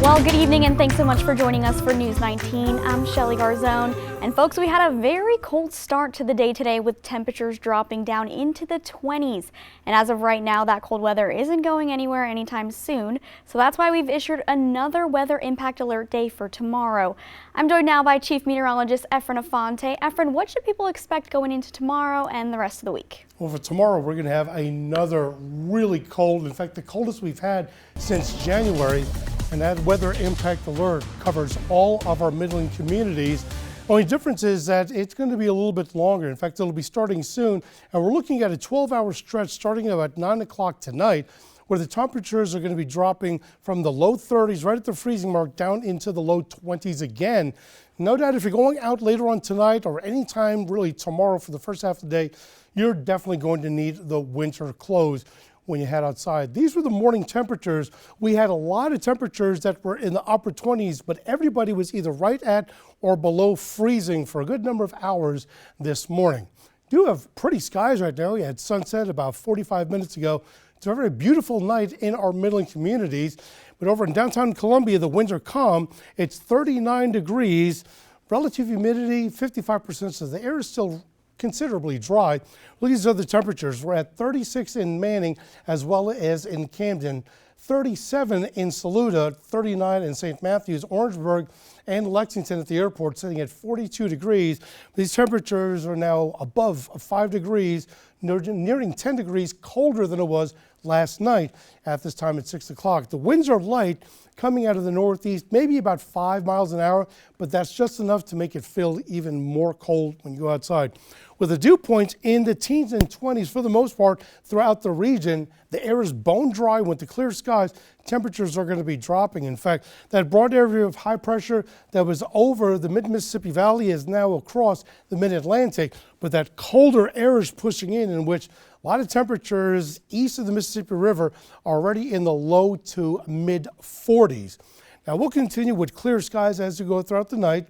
Well, good evening and thanks so much for joining us for News 19. I'm Shelly Garzone. And folks, we had a very cold start to the day today with temperatures dropping down into the 20s. And as of right now, that cold weather isn't going anywhere anytime soon. So that's why we've issued another weather impact alert day for tomorrow. I'm joined now by Chief Meteorologist Efren Afonte. Efren, what should people expect going into tomorrow and the rest of the week? Well, for tomorrow, we're going to have another really cold, in fact, the coldest we've had since January. And that weather impact alert covers all of our Midland communities. Only difference is that it's going to be a little bit longer. In fact, it'll be starting soon. And we're looking at a 12-hour stretch starting about 9 o'clock tonight, where the temperatures are going to be dropping from the low 30s right at the freezing mark down into the low 20s again. No doubt if you're going out later on tonight or anytime really tomorrow for the first half of the day, you're definitely going to need the winter clothes when you head outside. These were the morning temperatures. We had a lot of temperatures that were in the upper 20s, but everybody was either right at or below freezing for a good number of hours this morning. Do have pretty skies right now. We had sunset about 45 minutes ago. It's a very beautiful night in our Midland communities, but over in downtown Columbia, the winds are calm. It's 39 degrees, relative humidity 55%, so the air is still considerably dry. Look at these other temperatures. We're at 36 in Manning as well as in Camden, 37 in Saluda, 39 in St. Matthews, Orangeburg, and Lexington at the airport sitting at 42 degrees. These temperatures are now above 5 degrees, nearing 10 degrees colder than it was last night at this time at 6 o'clock. The winds are light coming out of the northeast, maybe about 5 miles an hour, but that's just enough to make it feel even more cold when you go outside. With the dew points in the teens and 20s for the most part throughout the region, the air is bone dry with the clear skies. Temperatures are going to be dropping. In fact, that broad area of high pressure that was over the mid-Mississippi Valley is now across the mid-Atlantic, but that colder air is pushing in which a lot of temperatures east of the Mississippi River are already in the low to mid 40s. Now we'll continue with clear skies as we go throughout the night.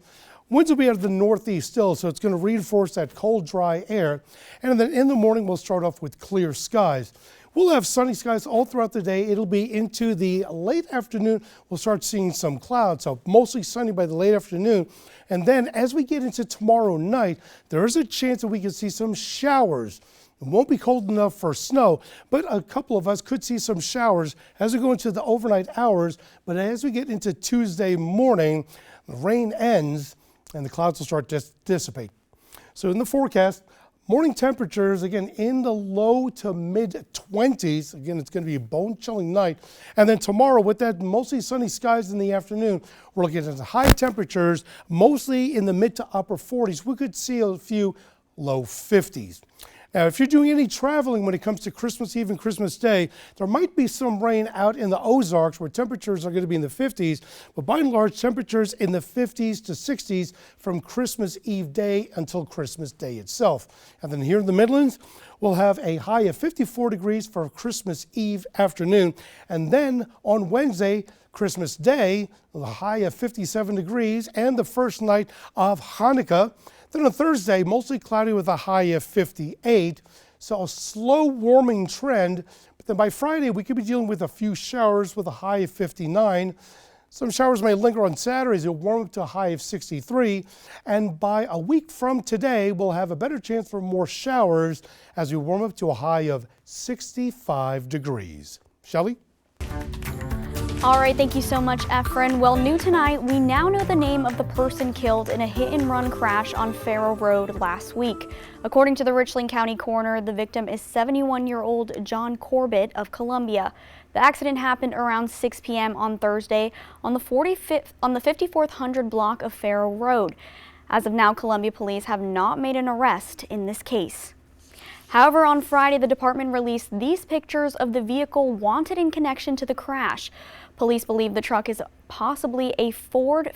Winds will be out of the northeast still, so it's going to reinforce that cold, dry air. And then in the morning, we'll start off with clear skies. We'll have sunny skies all throughout the day. It'll be into the late afternoon. We'll start seeing some clouds, so mostly sunny by the late afternoon. And then as we get into tomorrow night, there is a chance that we can see some showers. It won't be cold enough for snow, but a couple of us could see some showers as we go into the overnight hours. But as we get into Tuesday morning, the rain ends and the clouds will start to dissipate. So in the forecast, morning temperatures, again, in the low to mid 20s. Again, it's going to be a bone-chilling night. And then tomorrow, with that mostly sunny skies in the afternoon, we're looking at high temperatures, mostly in the mid to upper 40s. We could see a few low 50s. Now, if you're doing any traveling when it comes to Christmas Eve and Christmas Day, there might be some rain out in the Ozarks where temperatures are going to be in the 50s, but by and large, temperatures in the 50s to 60s from Christmas Eve day until Christmas Day itself. And then here in the Midlands, we'll have a high of 54 degrees for Christmas Eve afternoon. And then on Wednesday, Christmas Day, a high of 57 degrees and the first night of Hanukkah. Then on Thursday, mostly cloudy with a high of 58. So a slow warming trend. But then by Friday, we could be dealing with a few showers with a high of 59. Some showers may linger on Saturdays. It'll warm up to a high of 63. And by a week from today, we'll have a better chance for more showers as we warm up to a high of 65 degrees. Shelley? All right, thank you so much, Efren. Well, new tonight, we now know the name of the person killed in a hit-and-run crash on Farrow Road last week. According to the Richland County coroner, the victim is 71-year-old John Corbett of Columbia. The accident happened around 6 p.m. on Thursday on the 5400 block of Farrow Road. As of now, Columbia police have not made an arrest in this case. However, on Friday, the department released these pictures of the vehicle wanted in connection to the crash. Police believe the truck is possibly a Ford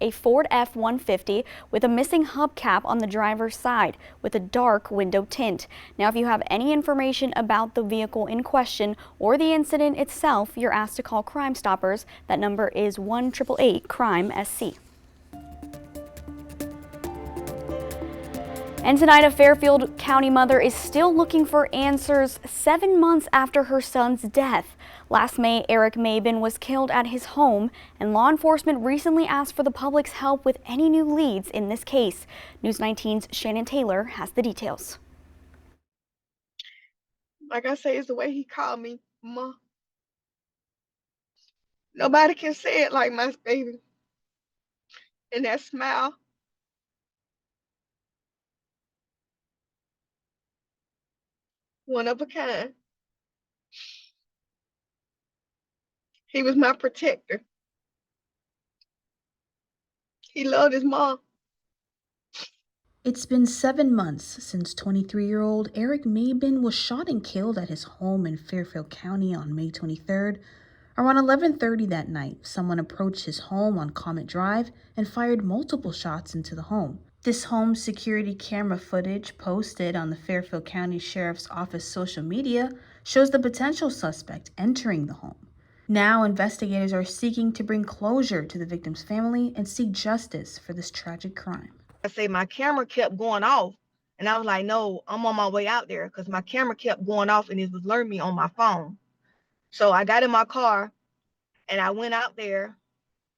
F-150 with a missing hubcap on the driver's side with a dark window tint. Now, if you have any information about the vehicle in question or the incident itself, you're asked to call Crime Stoppers. That number is 1-888-CRIME-SC. And tonight, a Fairfield County mother is still looking for answers 7 months after her son's death. Last May, Eric Mabin was killed at his home, and law enforcement recently asked for the public's help with any new leads in this case. News 19's Shannon Taylor has the details. Like I say, it's the way he called me, Ma. Nobody can say it like my baby. And that smile. One of a kind. He was my protector. He loved his mom. It's been 7 months since 23-year-old Eric Mabin was shot and killed at his home in Fairfield County on May 23rd. Around 11:30 that night, someone approached his home on Comet Drive and fired multiple shots into the home. This home's security camera footage posted on the Fairfield County Sheriff's Office social media shows the potential suspect entering the home. Now, investigators are seeking to bring closure to the victim's family and seek justice for this tragic crime. I say my camera kept going off, and I was like, no, I'm on my way out there, because my camera kept going off and it was alerting me on my phone. So I got in my car and I went out there,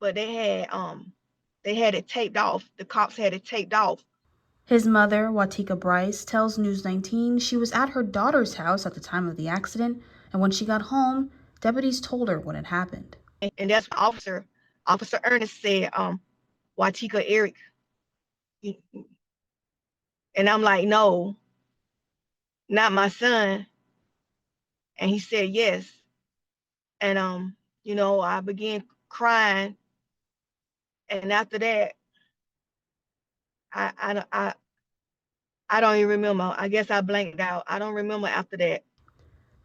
but they had it taped off. The cops had it taped off. His mother, Watika Bryce, tells News 19 she was at her daughter's house at the time of the accident, and when she got home, deputies told her what had happened. And that's what Officer Ernest said, Watika, Eric. And I'm like, no, not my son. And he said, yes. And, I began crying. And after that, I don't even remember. I guess I blanked out. I don't remember after that.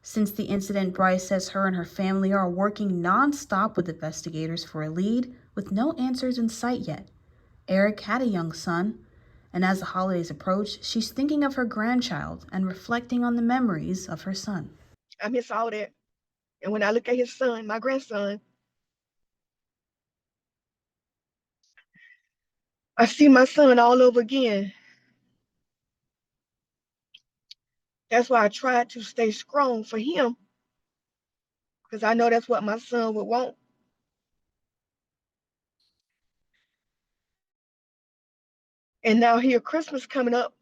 Since the incident, Bryce says her and her family are working nonstop with investigators for a lead with no answers in sight yet. Eric had a young son, and as the holidays approach, she's thinking of her grandchild and reflecting on the memories of her son. I miss all that. And when I look at his son, my grandson, I see my son all over again. That's why I tried to stay strong for him, because I know that's what my son would want. And now here, Christmas coming up.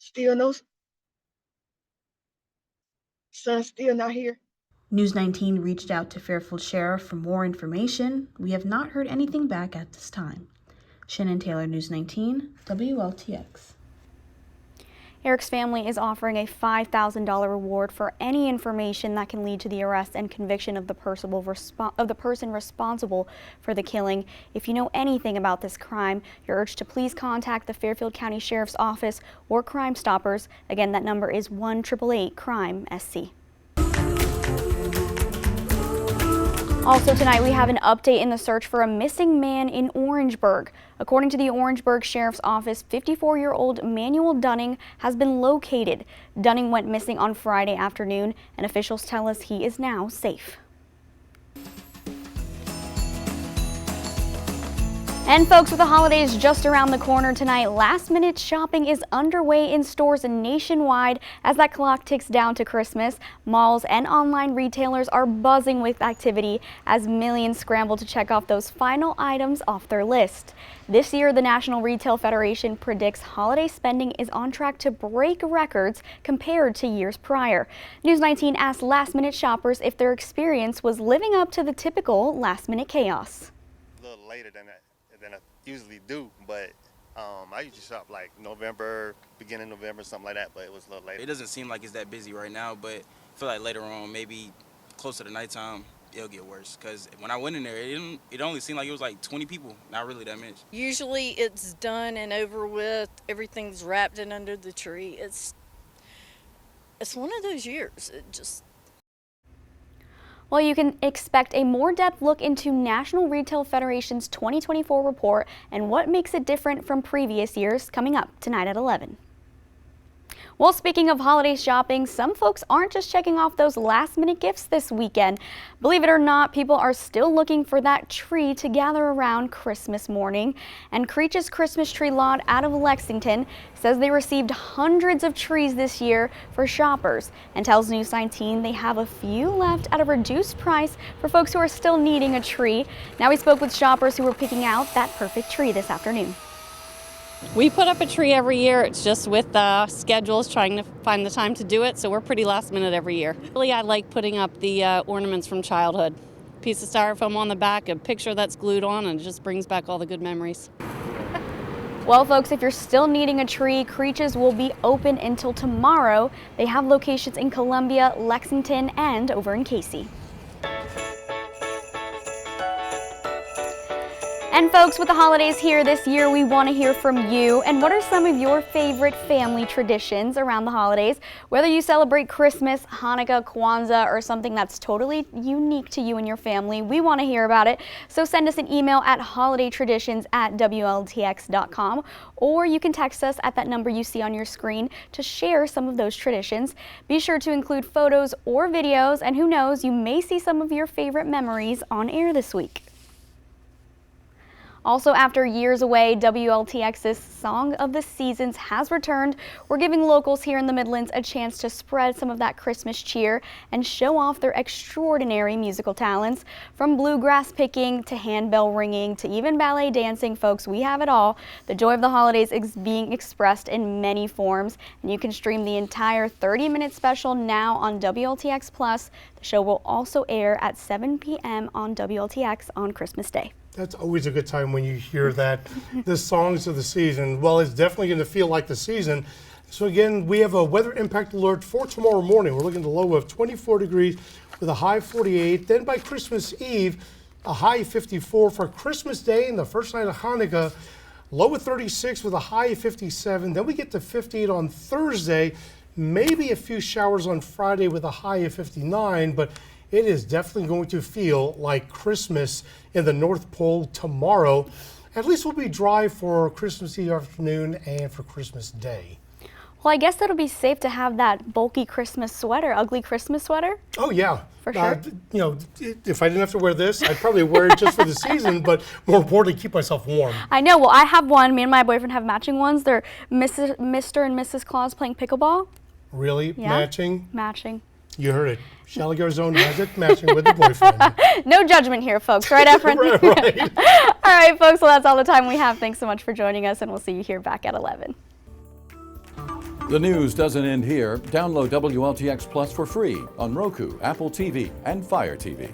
Still no son, still not here. News 19 reached out to Fairfield Sheriff for more information. We have not heard anything back at this time. Shannon Taylor, News 19, WLTX. Eric's family is offering a $5,000 reward for any information that can lead to the arrest and conviction of the person responsible for the killing. If you know anything about this crime, you're urged to please contact the Fairfield County Sheriff's Office or Crime Stoppers. Again, that number is 1-888-CRIME-SC. Also tonight, we have an update in the search for a missing man in Orangeburg. According to the Orangeburg Sheriff's Office, 54-year-old Manuel Dunning has been located. Dunning went missing on Friday afternoon, and officials tell us he is now safe. And folks, with the holidays just around the corner tonight, last-minute shopping is underway in stores nationwide as that clock ticks down to Christmas. Malls and online retailers are buzzing with activity as millions scramble to check off those final items off their list. This year, the National Retail Federation predicts holiday spending is on track to break records compared to years prior. News 19 asked last-minute shoppers if their experience was living up to the typical last-minute chaos. A little later than I usually do, but I usually shop like November, beginning of November, something like that, but it was a little later. It doesn't seem like it's that busy right now, but I feel like later on, maybe closer to nighttime, it'll get worse. Because when I went in there, it only seemed like it was like 20 people, not really that much. Usually it's done and over with, everything's wrapped in under the tree. It's one of those years, Well, you can expect a more depth look into National Retail Federation's 2024 report and what makes it different from previous years coming up tonight at 11. Well, speaking of holiday shopping, some folks aren't just checking off those last-minute gifts this weekend. Believe it or not, people are still looking for that tree to gather around Christmas morning. And Creech's Christmas tree lot out of Lexington says they received hundreds of trees this year for shoppers and tells News 19 they have a few left at a reduced price for folks who are still needing a tree. Now we spoke with shoppers who were picking out that perfect tree this afternoon. We put up a tree every year. It's just with schedules, trying to find the time to do it, so we're pretty last minute every year. Really, I like putting up the ornaments from childhood. Piece of styrofoam on the back, a picture that's glued on, and it just brings back all the good memories. Well, folks, if you're still needing a tree, Creech's will be open until tomorrow. They have locations in Columbia, Lexington, and over in Casey. And folks, with the holidays here this year, we want to hear from you. And what are some of your favorite family traditions around the holidays? Whether you celebrate Christmas, Hanukkah, Kwanzaa, or something that's totally unique to you and your family, we want to hear about it. So send us an email at holidaytraditions@WLTX.com, or you can text us at that number you see on your screen to share some of those traditions. Be sure to include photos or videos, and who knows, you may see some of your favorite memories on air this week. Also, after years away, WLTX's Song of the Seasons has returned. We're giving locals here in the Midlands a chance to spread some of that Christmas cheer and show off their extraordinary musical talents. From bluegrass picking to handbell ringing to even ballet dancing, folks, we have it all. The joy of the holidays is being expressed in many forms, and you can stream the entire 30-minute special now on WLTX Plus. The show will also air at 7 p.m. on WLTX on Christmas Day. That's always a good time when you hear that, the songs of the season. Well, it's definitely going to feel like the season. So again, we have a weather impact alert for tomorrow morning. We're looking at a low of 24 degrees with a high 48. Then by Christmas Eve, a high 54 for Christmas Day and the first night of Hanukkah, low of 36 with a high of 57. Then we get to 58 on Thursday, maybe a few showers on Friday with a high of 59, but it is definitely going to feel like Christmas in the North Pole tomorrow. At least we'll be dry for Christmas Eve afternoon and for Christmas Day. Well, I guess it'll be safe to have that bulky Christmas sweater, ugly Christmas sweater. Oh, yeah. For sure. You know, if I didn't have to wear this, I'd probably wear it just for the season, but more importantly, keep myself warm. I know. Well, I have one. Me and my boyfriend have matching ones. They're Mr. and Mrs. Claus playing pickleball. Really? Yeah. Matching? Matching. You heard it. Shelly Garzone has it, matching with the boyfriend. No judgment here, folks. Right, Efren? Right. All right, folks. Well, that's all the time we have. Thanks so much for joining us, and we'll see you here back at 11. The news doesn't end here. Download WLTX Plus for free on Roku, Apple TV, and Fire TV.